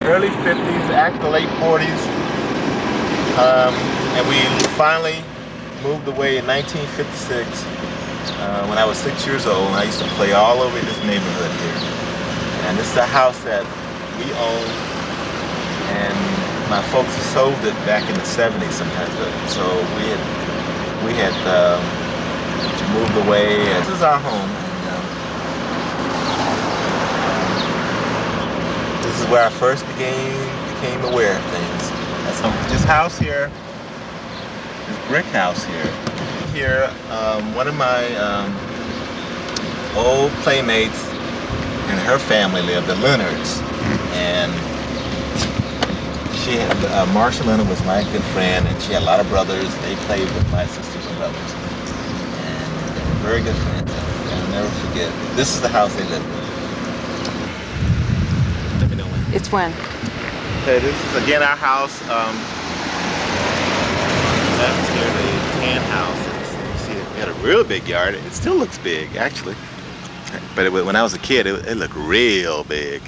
Early 50s, actually late 40s, and we finally moved away in 1956 when I was 6 years old. And I used to play all over this neighborhood here. And this is a house that we own, and my folks sold it back in the 70s sometimes. So we had moved away. This is our home. This is where I first became aware of things. This house here, this brick house here. Here, one of my old playmates and her family lived, the Leonards, and she had Marsha Leonard was my good friend, and she had a lot of brothers. They played with my sisters and brothers, and they were very good friends. I'll never forget. This is the house they lived in. Let me know when. It's when? Okay, this is again our house. Left here, the tan house. You see, it had a real big yard. It still looks big, actually. But when I was a kid, it looked real big.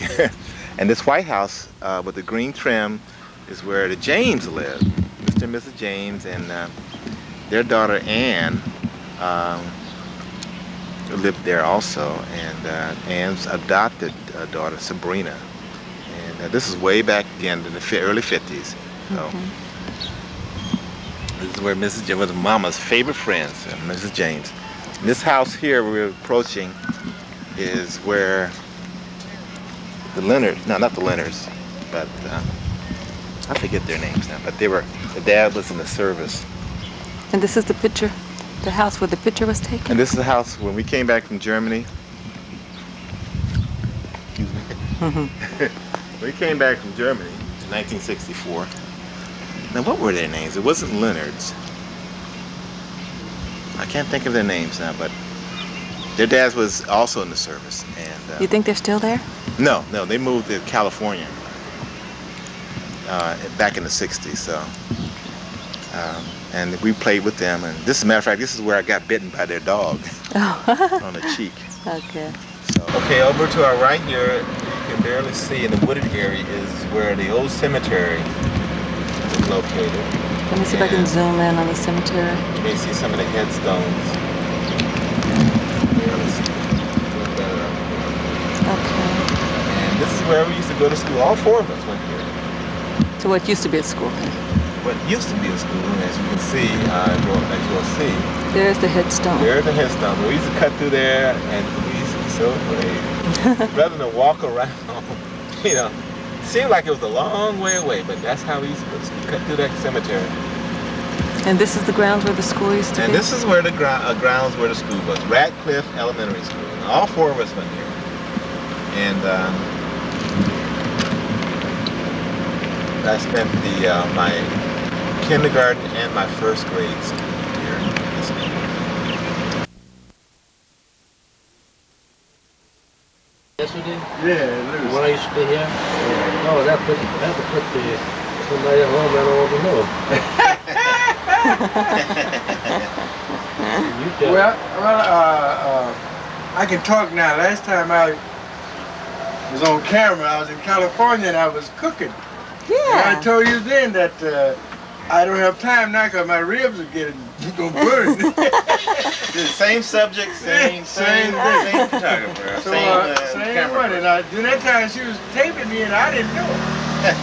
And this white house with the green trim is where the James lived. Mr. and Mrs. James and their daughter Ann lived there also. And Ann's adopted daughter Sabrina. And this is way back again in the early 50s. So. This is where Mrs. James was Mama's favorite friends, Mrs. James. And this house here we're approaching is where the Leonards, no, not the Leonards, but I forget their names now, but the dad was in the service. And this is the picture, the house where the picture was taken? And this is the house when we came back from Germany. Excuse me. We came back from Germany in 1964. Now, what were their names? It wasn't Leonards. I can't think of their names now, but their dad was also in the service. And you think they're still there? No, they moved to California back in the 60s. So, and we played with them. And this, as a matter of fact, this is where I got bitten by their dog on the cheek. Okay. So, okay, over to our right here, you can barely see in the wooded area is where the old cemetery is located. Let me see if I can zoom in on the cemetery. You may see some of the headstones. Barely see a little better up here. Okay. And this is where we used to go to school. All four of us went here. So what used to be a school? What used to be a school, as you can see, as you'll see. There's the headstone. There's the headstone. We used to cut through there, and we used to be so afraid. Rather than walk around, you know. Seemed like it was a long way away, but that's how we used to cut through that cemetery. And this is the grounds where the school used to be? And this is where the grounds where the school was, Radcliffe Elementary School. And all four of us went here. And I spent my kindergarten and my first grades here in this school. Yesterday? Yeah, When I used to be here? Yeah. Oh, that put somebody at home I don't want to know. You tell well, I can talk now. Last time I was on camera, I was in California and I was cooking. Yeah. And I told you then that I don't have time now because my ribs are gonna burn. The same subject, same photographer, So, same same camera one. person. And during that time she was taping me and I didn't know it.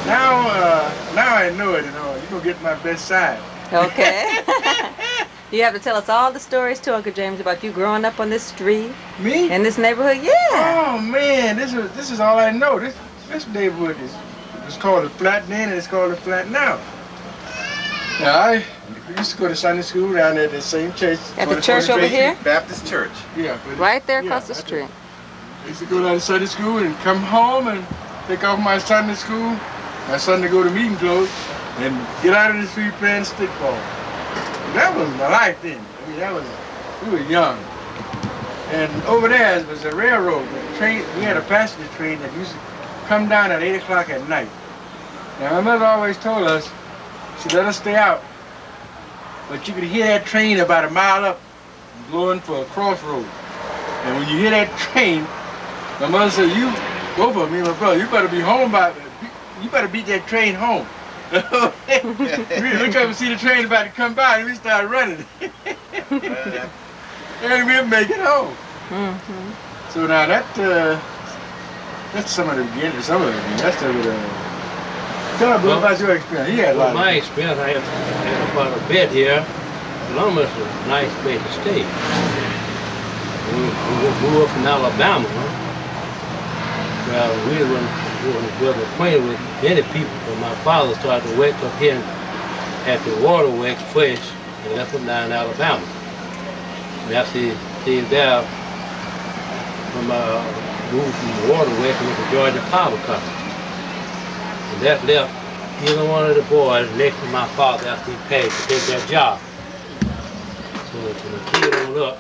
now I know it. You know, you're gonna get my best side. Okay. You have to tell us all the stories too, Uncle James, about you growing up on this street. Me? In this neighborhood, yeah. Oh man, this is all I know. This neighborhood it's called the Flat then and it's called the Flat now. Now I used to go to Sunday school down there at the same church. At the church over here? Baptist Church. Yeah. Right there across the street. I used to go down to Sunday school and come home and take off my Sunday school, my Sunday go to meeting clothes, and get out of the street playing stickball. That was my life then. I mean, we were young. And over there was a railroad, a train. We had a passenger train that used to come down at 8 o'clock at night. Now my mother always told us, she let us stay out, but you could hear that train about a mile up, blowing for a crossroad. And when you hear that train, my mother said, you both of me and my brother, you better be home you better beat that train home. We look up and see the train about to come by, and we start running. And we'll make it home. Mm-hmm. So now that's some of the beginning, some of it. That's the tell us about your experience. He had a lot my of experience, I had about a bed here. Columbus was a nice place to stay. We grew up in Alabama. Well, we were acquainted with many people, but my father started to work up here at the waterworks first and left them down in Alabama. And after he stayed there, moved from the waterworks and went to Georgia Power Company. And that left either one of the boys next to my father after he passed to take that job. So from the kid on up.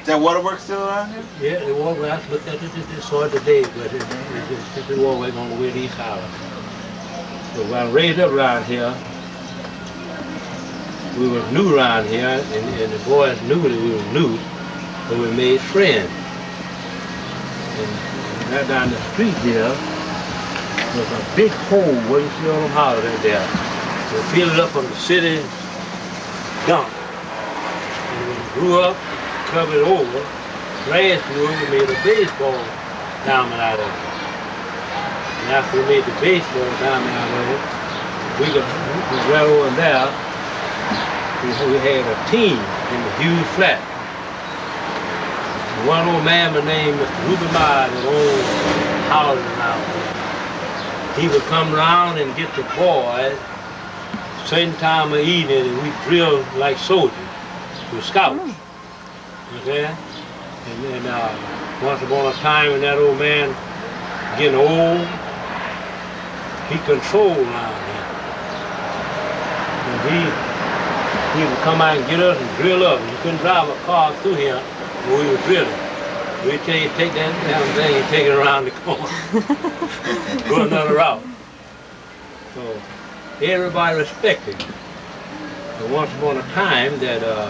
Is that waterworks still around here? Yeah, the waterworks. I looked at it, it's hard today, but it's the waterworks on the way to East Highland. So when I raised up around here, we were new around here, and the boys knew that we were new, so we made friends. And right down the street there, there's a big hole where you see all them houses right there. We filled it up from the city dump. And we grew up, covered over, grass grew, we made a baseball diamond out of it. And after we made the baseball diamond out of it, we right over there, we had a team in the huge flat. One old man named Mr. Ruben Meyer that owned houses around there. He would come around and get the boys certain time of evening, and we drilled like soldiers. We were scouts. Okay? And once upon a time when that old man getting old, he controlled around here. And he would come out and get us and drill up. You couldn't drive a car through here when we were drilling. We'd tell you take that damn thing and take it around the corner. Go another route. So everybody respected. And once upon a time that the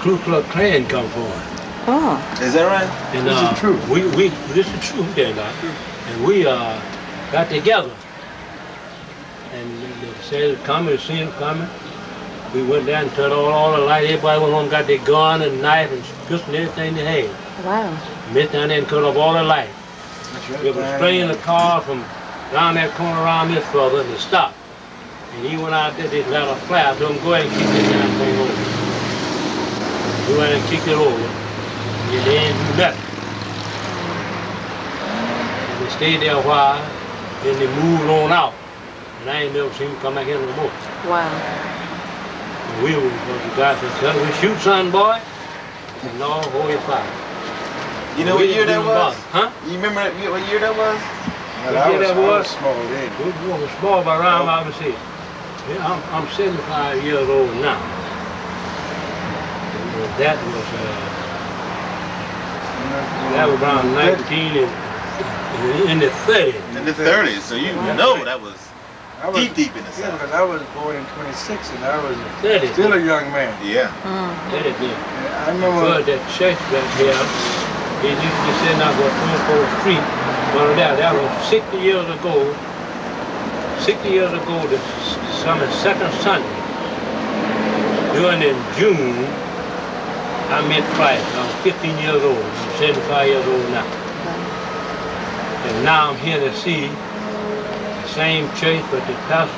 Ku Klux Klan come forward. Oh. Is that right? And, This is true. This is true, then. And we got together. And they said coming, seen them coming. We went down and turned on all the lights. Everybody went home, got their gun and knife and pistol and everything they had. Wow. Met down there and cut off all the lights. We were spraying the car from down that corner around this further and it stopped. And he went out there, they let a flap, told him go ahead and kick this damn thing over. We went and kicked it over. And they didn't do nothing. And they stayed there a while, then they moved on out. And I ain't never seen them come back here no more. Wow. And we were the guys that said, we shoot son, boy. And no, hold your fire. You know what year that was? Huh? You remember what year that was? Well, I was small then. We were small by around, I would say. Yeah, I'm 75 years old now. And that was around 19 in the 30s. In the 30s, so you know that was I was deep in the Yeah, South. because I was born in 26 and I was 30. still a young man. Yeah. That is it. I remember But that church back here, it used to be sitting out on 24th Street. Well, that was 60 years ago. 60 years ago, the second Sunday, during in June, I met Christ. I was 15 years old. I'm 75 years old now. And now I'm here to see the same church, but the pastor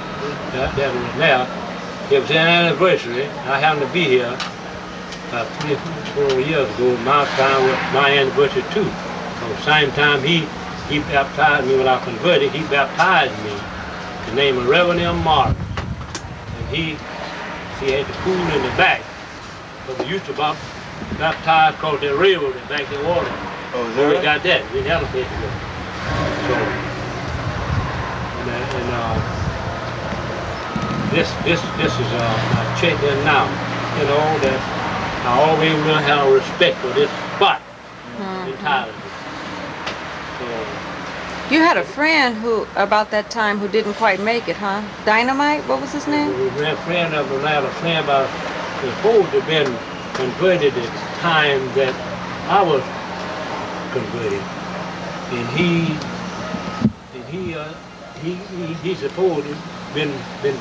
that was there, it was an anniversary. I happened to be here about 3 or 4 years ago. My time was my anniversary too. So the same time he baptized me when I converted, he baptized me. The name of Reverend M. Martin. And he had the pool in the back. But we used to baptize because the river that back the water. Oh, is So that we right? got that. We didn't have a place to go. So, this is my church there now. You know, that I always will have respect for this spot entirely. So, You had a friend who, about that time, who didn't quite make it, huh? Dynamite? What was his name? we had a friend of mine, had a friend about supposed to have been converted at the time that I was converted, and he supposed to been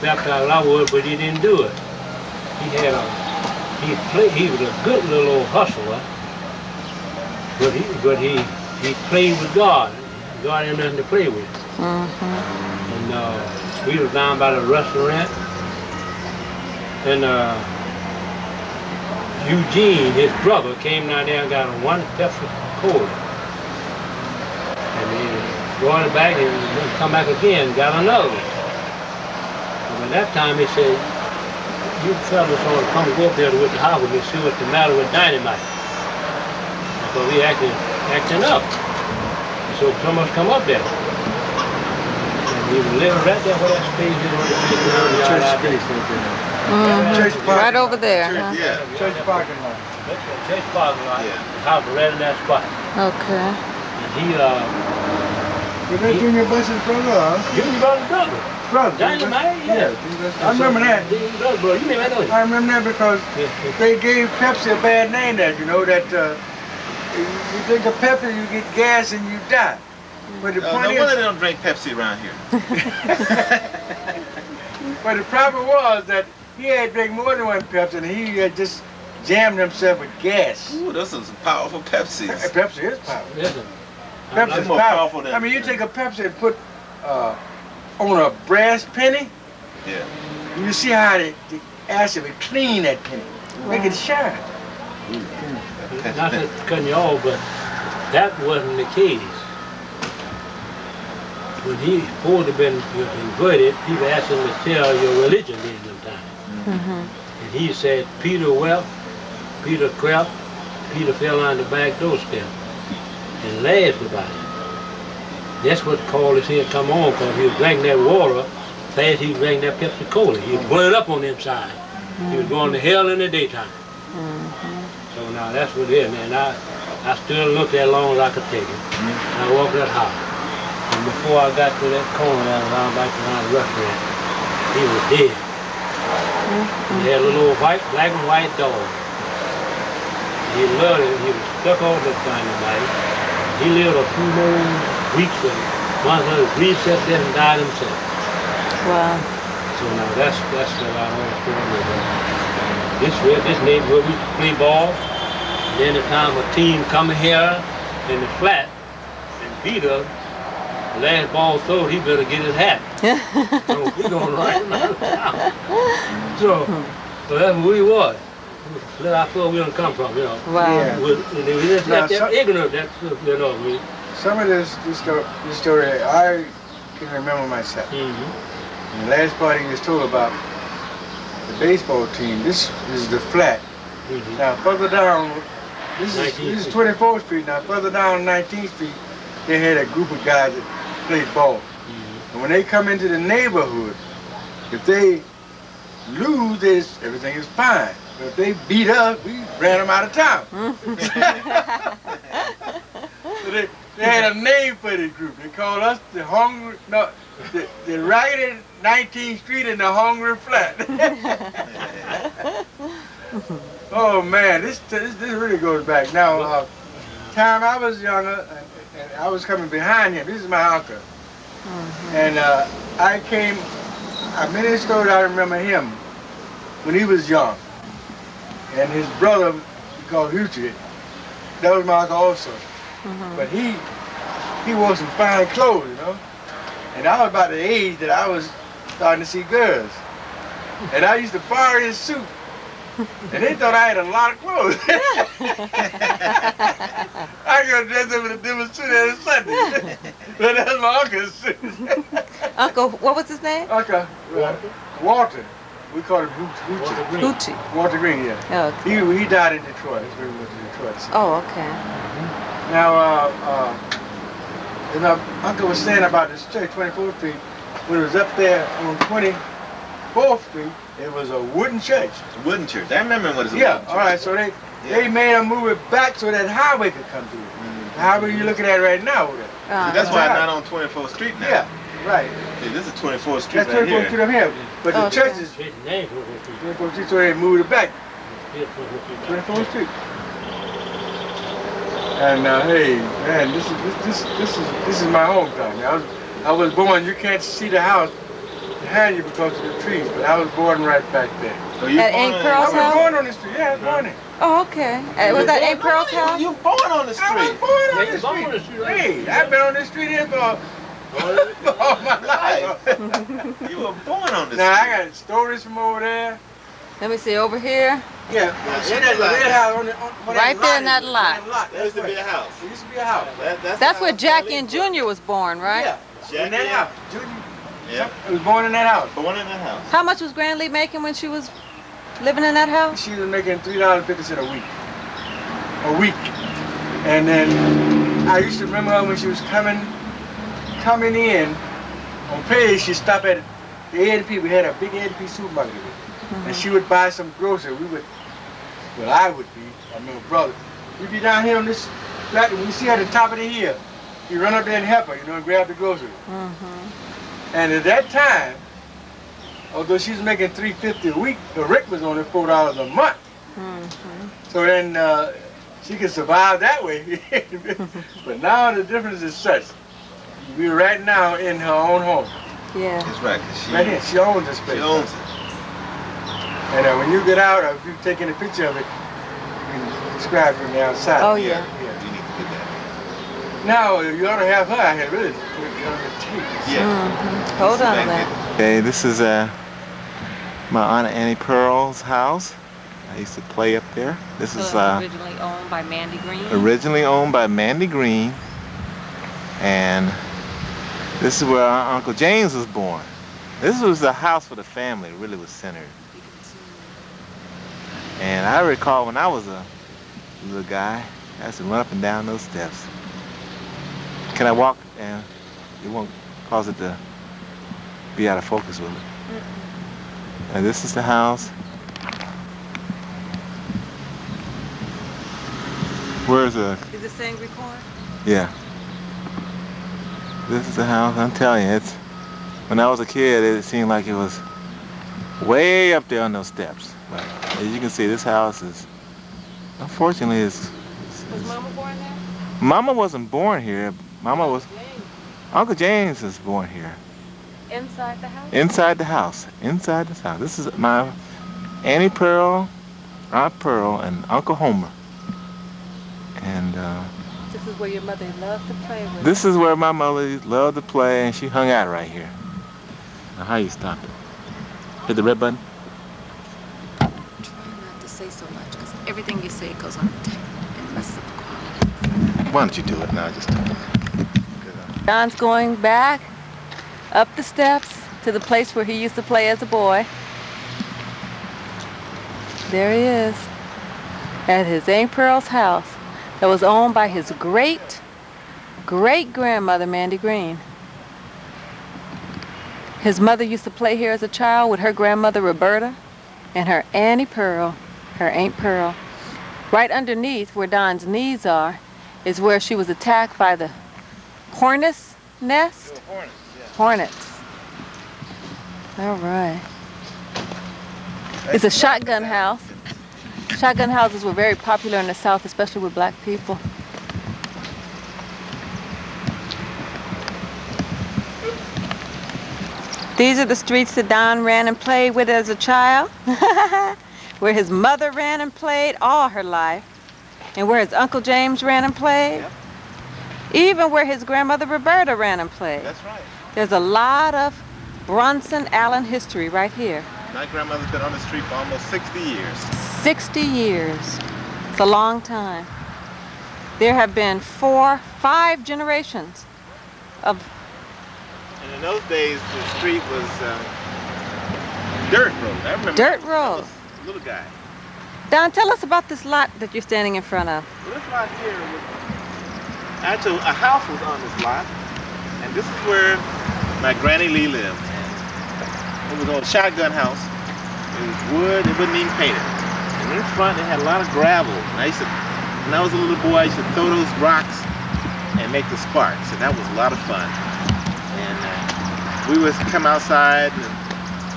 baptized I was, but he didn't do it. He was a good little old hustler, but he played with God. God had nothing to play with. And we was down by the restaurant, and Eugene, his brother, came down there and got him one Pepsi Cola. And he was going back and come back again, got another one. And by that time he said, "You fellas ought to come go up there with the house with me, see what's the matter with dynamite." Because he acting up. So some of us come up there. And he was living right there where that space is on the Church space right there. Church Right over there. Church, Huh? yeah. Church parking lot. That's the church parking lot. Yeah. The house was right in that spot. Okay. And he, Was that Junior Bush's brother, huh? Junior brother. Brother. Dynamite, yeah. I remember that. Junior brother, bro. You remember that? I remember that because they gave Pepsi a bad name that, you know, that you drink a Pepsi, you get gas and you die. But the No point wonder is, they don't drink Pepsi around here. but the problem was that he had drank more than one Pepsi and he had just jammed himself with gas. Ooh, those are some powerful Pepsis. Pepsi is powerful. Listen. Pepsi is more powerful than- I mean, you take a Pepsi and put on a brass penny, Yeah. you see how the acid would clean that penny, make it shine. Not to cut you off, but that wasn't the case. When he supposed to have been converted, people asked him to tell your religion in them times. And he said, Peter wept, Peter crept, Peter fell on the back doorstep and laughed about it. That's what called his head come on, because he was drinking that water fast he was drinking that Pepsi Cola. He was burning up on the inside. He was going to hell in the daytime. So now that's what it is, man. I stood and looked as long as I could take it. I walked that house. And before I got to that corner around back around the restaurant, he was dead. He had a little black and white dog. He loved it. He was stuck on the dynamite. He lived a few more weeks and once he reset there and died himself. Wow. So now that's our whole story. This neighborhood we used to play ball. And then the time a team come here in the flat and beat us, the last ball thrown, he better get his hat. So we gonna run him out of town. So that's where we was. That's where we done come from, you know. Wow. Yeah. We just Now, got that ignorant, that's, you know, we. Some of this story I can remember myself. In the last part he was told about the baseball team. This is the flat. Now further down, this is 24th Street. Now further down 19th Street, they had a group of guys that played ball. And when they come into the neighborhood, if they lose, everything is fine. But if they beat us, we ran them out of town. So they had a name for this group. They called us the raggedy 19th Street and the hungry flat. Oh man, this really goes back. Now, time I was younger, and I was coming behind him. This is my uncle. And many stories I remember him when he was young. And his brother, he called Ga.Jul, that was my uncle also. But he wore some fine clothes, you know. And I was about the age that I was starting to see girls. And I used to borrow his suit. And they thought I had a lot of clothes. I got dressed up in a different suit every Sunday. But that's my uncle's suit. Uncle, what was his name? Uncle Walter. We called him Hoochie. Hoochie. Walter Green, yeah. Oh, okay. He died in Detroit. That's where he went to Detroit. Oh, okay. Now, my uncle was saying about this church, 24th Street, when it was up there on 24th Street, it was a wooden church. A wooden church. I remember what it was. Yeah, all right. So they made them move it back so that highway could come through. The highway you're looking at right now. See, that's why it's not on 24th Street now. Yeah, right. See, this is 24th Street That's right 24th Street up here. But the church is His name was 24th Street, so they moved it back. 24th Street. And hey, man, this is my hometown. I was born. You can't see the house behind you because of the trees, but I was born right back there. So you At Aunt Pearl's I was house? born on the street. Yeah, I was born there. Oh, okay. Was that Aunt Pearl's house? You born on the I was street. born on Yeah, the you born on the street. street. Hey, I've been on this street here for all my life. You were born on the Now I street. got stories from over there. Let me see, over here. Yeah, see that red house on the Right there in that lot. That used to be a house. It used to be a house. That's where Jackie and Junior was born, right? Yeah, in that house. Junior Yeah. was born in that house. Born in that house. How much was Granlee making when she was living in that house? She was making $3.50 a week. A week. And then I used to remember her when she was coming in on pay. She stopped at the A&P. We had a big A&P supermarket. And she would buy some groceries. I would be, my brother. We'd be down here on this flat, and we see her at the top of the hill. You run up there and help her, and grab the groceries. And at that time, although she was making $3.50 a week, the rent was only $4 a month. So then she could survive that way. But now the difference is such. We're right now in her own home. Yeah. That's right. Right here, she owns this place. She owns it. And when you get out, if you're taking a picture of it, you can describe from the outside. Oh, yeah. You need to get that. Now, you ought to have her out here really put it on the tape. Yeah. Hold on a minute. Okay, this is my Aunt Annie Pearl's house. I used to play up there. This is Originally owned by Mandy Green. originally owned by Mandy Green, and this is where our Uncle James was born. This was the house for the family. It really was centered. And I recall when I was a little guy, I used to run up and down those steps. Can I walk and it won't cause it to be out of focus with it? And this is the house. Where's the... Is this thing recording? Yeah. This is the house. I'm telling you, it's... When I was a kid, it seemed like it was way up there on those steps. But as you can see, this house is... Unfortunately, Was Mama born there? Mama wasn't born here. Mama was... Uncle James was born here. Inside the house? Inside the house. Inside this house. This is my Annie Pearl, Aunt Pearl, and Uncle Homer. And This is where your mother loved to play with. this is where my mother loved to play, and she hung out right here. Now, how you stop it? Hit the red button? Try not to say so much, because everything you say goes on tape and messes up the quality. Why don't you do it now? Just do it. John's going back up the steps to the place where he used to play as a boy. There he is, at his Aunt Pearl's house that was owned by his great-great-grandmother, Mandy Green. His mother used to play here as a child with her grandmother, Roberta, and her Annie Pearl, her Aunt Pearl. Right underneath where Don's knees are is where she was attacked by the hornet's nest? Hornets, yeah. Hornets. All right. It's a shotgun house. Shotgun houses were very popular in the South, especially with black people. These are the streets that Don ran and played with as a child, where his mother ran and played all her life, and where his Uncle James ran and played, Yep. even where his grandmother Roberta ran and played. That's right. There's a lot of Bronson Allen history right here. My grandmother's been on the street for almost 60 years. 60 years. It's a long time. There have been 4, 5 generations of... And in those days, the street was dirt road. I remember. Dirt I road. was a little guy. Don, tell us about this lot that you're standing in front of. Well, this lot here was actually a house was on this lot, and this is where my Granny Lee lived. And it was a shotgun house. It was wood. It wasn't even painted. And in front, it had a lot of gravel. And I used to, when I was a little boy, I used to throw those rocks and make the sparks, and that was a lot of fun. And we would come outside in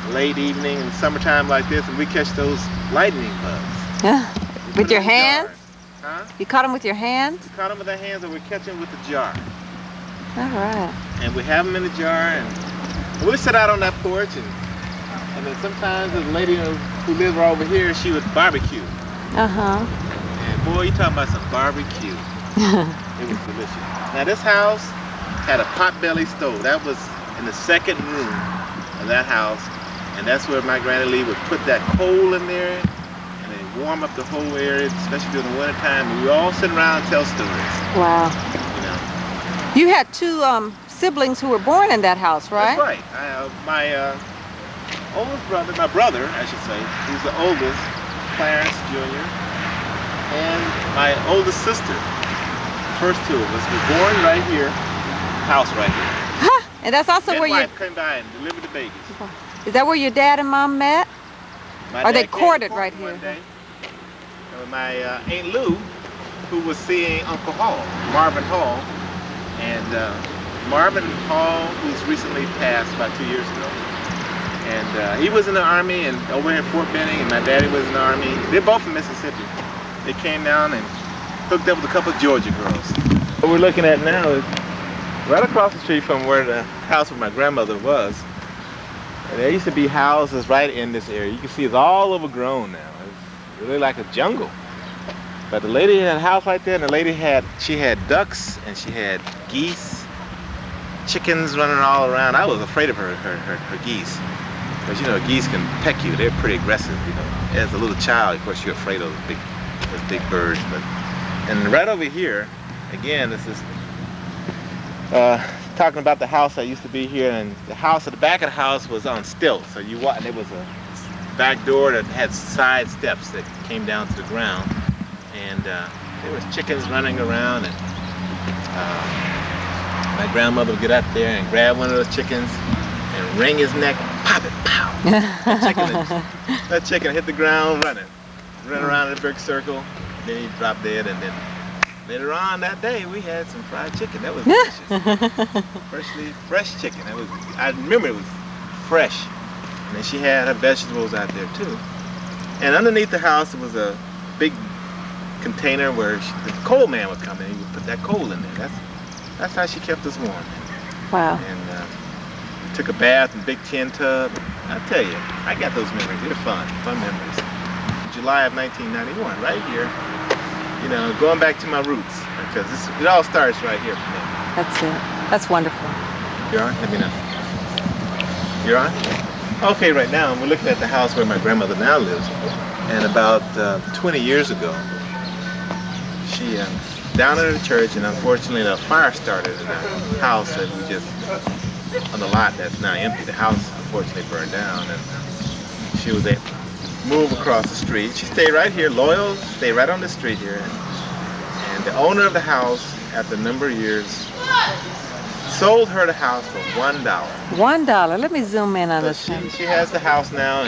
the late evening in summertime like this, and we catch those lightning bugs. With your hands? Huh? Huh? You caught them with your hands? We caught them with our hands, and we catch them with the jar. All right. And we have them in the jar, and we sit out on that porch, and then sometimes the lady who lives right over here, she would barbecue. Uh-huh. And boy, you talking about some barbecue. It was delicious. Now this house had a potbelly stove. That was in the second room of that house, and that's where my Granny Lee would put that coal in there, and it warm up the whole area, especially during the winter time. And we all sit around and tell stories. Wow. You know. You had two siblings who were born in that house, right? That's right. My oldest brother, my brother, I should say, who's the oldest, Clarence Jr., and my oldest sister. First two of us were born right here, house right here. Huh. And that's also His where your... wife came by and delivered the babies. Is that where your dad and mom met? My Or they dad came courted to right Portland here? one day. My Aunt Lou, who was seeing Uncle Hall, Marvin Hall, and Marvin Hall, who's recently passed about 2 years ago. And he was in the Army and over here at Fort Benning, and my daddy was in the Army. They're both from Mississippi. They came down and hooked up with a couple of Georgia girls. What we're looking at now is right across the street from where the house where my grandmother was. There used to be houses right in this area. You can see it's all overgrown now. It's really like a jungle. But the lady had a house right there, and the lady had ducks, and she had geese, chickens running all around. I was afraid of her geese. Because you know, geese can peck you. They're pretty aggressive, you know. As a little child, of course, you're afraid of those big birds. And right over here, again, this is talking about the house that used to be here, and the house at the back of the house was on stilts. So you walk, and there was a back door that had side steps that came down to the ground, and there was chickens running around, and my grandmother would get up there and grab one of those chickens and wring his neck, pop it, pow. That chicken hit the ground running, run around in a big circle, then he dropped dead, and then later on that day we had some fried chicken. That was delicious. Fresh chicken. I remember it was fresh. And then she had her vegetables out there too. And underneath the house there was a big container where the coal man would come in. He would put that coal in there. That's how she kept us warm. Wow. And took a bath in a big tin tub. I tell you, I got those memories. They're fun memories. July of 1991, right here. You know, going back to my roots, because it all starts right here for me. That's it. That's wonderful. You're on? Let me know. You're on? Okay, right now we're looking at the house where my grandmother now lives. And about 20 years ago, she down at the church, and unfortunately the fire started in the house that we just, on the lot that's now empty. The house unfortunately burned down, and she was able to move across the street. She stayed right here, loyal, stayed right on the street here. And the owner of the house, after a number of years, sold her the house for $1. $1. Let me zoom in on this thing. She has the house now,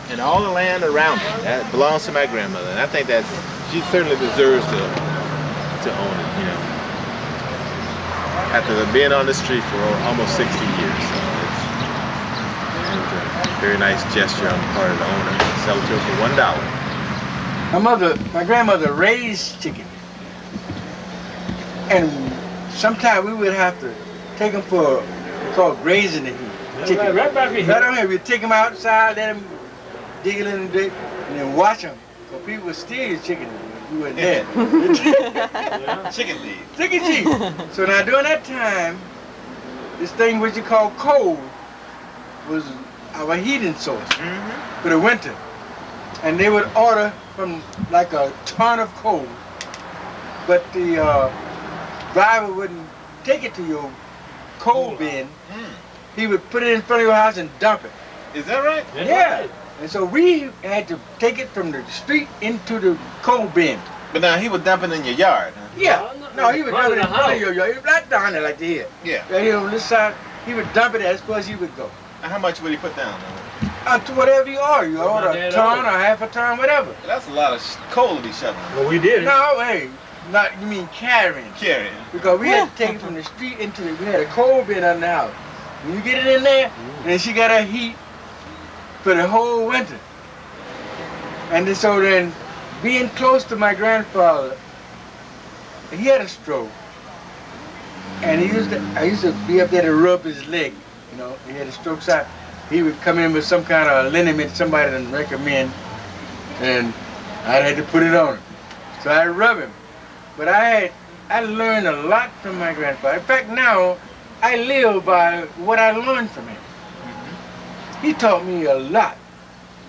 and all the land around it that belongs to my grandmother. And I think that she certainly deserves to own it, you know. After being on the street for almost 60 years. So it's a very nice gesture on the part of the owner to sell it to her for $1. My grandmother raised chicken. And sometimes we would have to take them for called grazing the chicken. Right back here. Right on here. We'd take them outside, let them dig it in the dick, and then watch them. So people would steal your chicken. You weren't there. Chicken thief. Chicken thief. So now during that time, this thing which you call coal was our heating source for the winter. And they would order from like a ton of coal, but the driver wouldn't take it to your coal bin. He would put it in front of your house and dump it. Is that right? Yeah. And so we had to take it from the street into the coal bin. But now he would dump it in your yard, huh? Yeah. No, he would dump it in front of your yard. He would not down there like here. Yeah. Right here on this side, he would dump it as far as he would go. And how much would he put down? To whatever you order. You order a ton or half a ton, whatever. That's a lot of coal to be shoveling. Well, we did. No, hey. Not, you mean carrying. Carrying. Because we had to take it from the street into the, we had a coal bin under the house. When you get it in there, then she got her heat for the whole winter. And then, so then, being close to my grandfather he had a stroke. And I used to be up there to rub his leg. You know, he had a stroke, so he would come in with some kind of liniment somebody didn't recommend, and I had to put it on him. So I rub him. But I learned a lot from my grandfather. In fact, now I live by what I learned from him. He taught me a lot.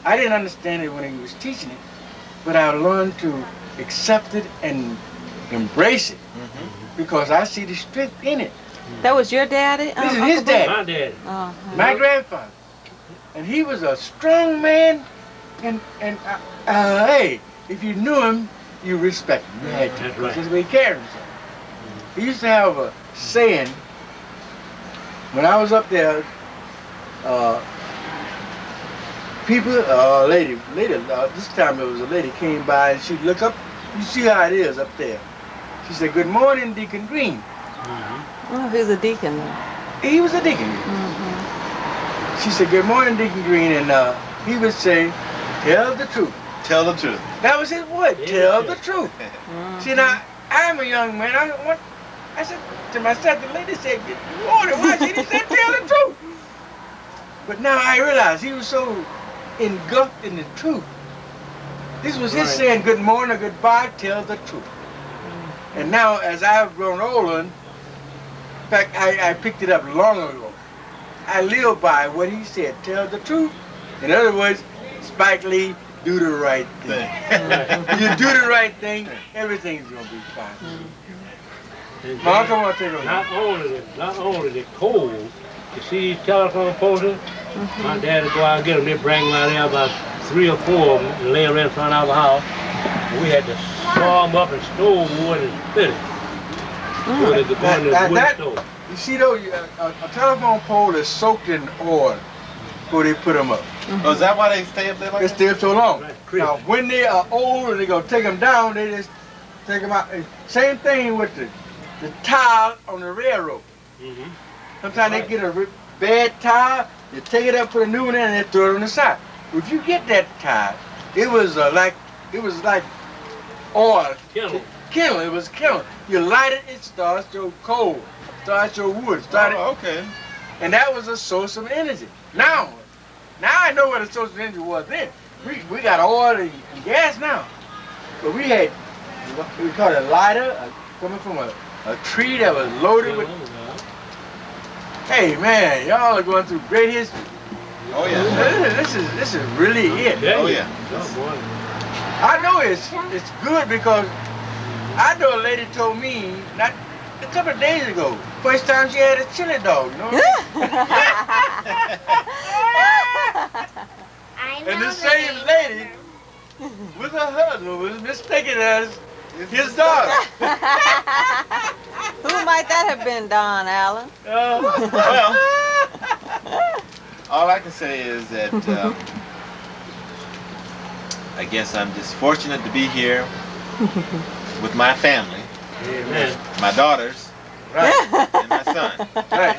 I didn't understand it when he was teaching it, but I learned to accept it and embrace it because I see the strength in it. That was your daddy? This is his dad. My daddy. My grandfather. And he was a strong man, and hey, if you knew him, you respect him. You had to. That's right. That's the way he carried himself. He used to have a saying, when I was up there, people, lady, this time it was a lady came by and she'd look up, you see how it is up there. She said, "Good morning, Deacon Green." Oh, he was a deacon then. He was a deacon. She said, "Good morning, Deacon Green," and he would say, "Tell the truth." Tell the truth. That was his word. Tell the truth. See, now I'm a young man. I said to myself, the lady said, "Good morning." Why did he say, "Tell the truth"? But now I realize he was so engulfed in the truth. This was his saying, "Good morning or goodbye, tell the truth." And now, as I've grown older, in fact, I picked it up long ago. I live by what he said, tell the truth. In other words, Spike Lee, do the right thing. You do the right thing, everything's going to be fine. Mark, I want to take over. Not only the cold, you see these telephone posters? My dad would go out and get them. They bring them out there about 3 or 4 of them and lay them in front of our house. We had to saw them up and stove wood and spit it. So they could go in the wood stove. You see though, a telephone pole is soaked in oil before they put them up. Oh, is that why they stay up there like They that? stay up so long. Right. Now, when they are old and they're going to take them down, they just take them out. Same thing with the tile on the railroad. Sometimes they get a bad tile, they take it up, put a new one in, and they throw it on the side. Well, if you get that tile, it was like oil. Kindle. It was kindle. You light it, it starts your coal, starts your wood, okay. and that was a source of energy. Now I know what a source of energy was then. We got oil and gas now, but we call it a lighter coming from a tree that was loaded with. Hey man, y'all are going through great history. Oh yeah. This is really it. Oh yeah. I know it's good because I know a lady told me not a couple of days ago, first time she had a chili dog, you know? And the same lady with her husband was mistaken as his daughter. Who might that have been, Don Allen? Well, all I can say is that I guess I'm just fortunate to be here with my family, my daughters, and my son. Right.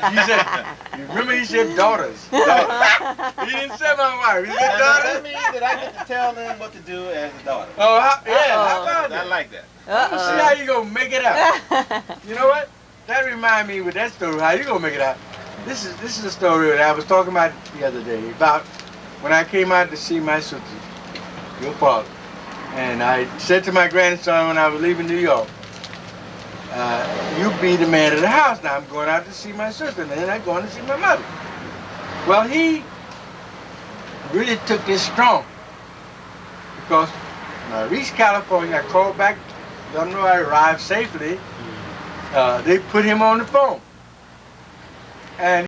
You remember he said daughters. He didn't say my wife. He said That daughters. means that I get to tell them what to do as a daughter. Oh, how about I that? like that. See how you gonna make it out. You know what? That reminds me with that story, how you gonna make it out. This is a story that I was talking about the other day, about when I came out to see my sister, your father. And I said to my grandson when I was leaving New York, you be the man of the house now. I'm going out to see my sister, and then I'm going to see my mother. Well, he really took this strong, because when I reached California, I called back, let them know I arrived safely. They put him on the phone. And